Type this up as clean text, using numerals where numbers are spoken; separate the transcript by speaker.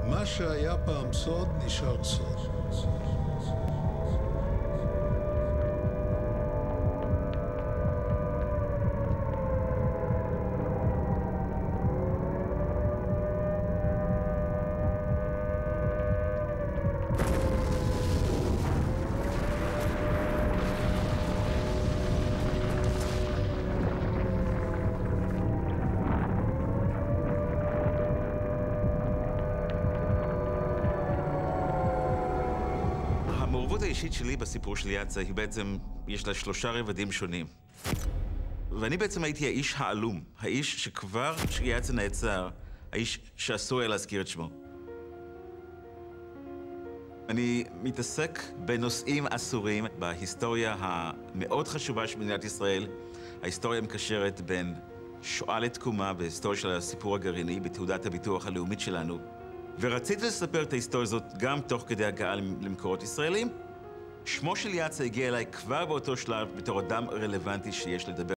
Speaker 1: מה שהיה פעם סוד נשאר סוד.
Speaker 2: המעורבות האישית שלי בסיפור של יאצה היא בעצם, יש לה 3 רבדים שונים. ואני בעצם הייתי האיש העלום, האיש שכבר כשיאצה נעצר, האיש שאסור היה להזכיר את שמו. אני מתעסק בנושאים אסורים בהיסטוריה המאוד חשובה של מדינת ישראל. ההיסטוריה מקשרת בין שואה לתקומה בהיסטוריה של הסיפור הגרעיני, בתעודת הביטוח הלאומית שלנו. ורציתי לספר את ההיסטוריה הזאת גם תוך כדי הגעה למקורות ישראלים. שמו של יאצה הגיע אליי כבר באותו שלב בתור אדם רלוונטי שיש לדבר.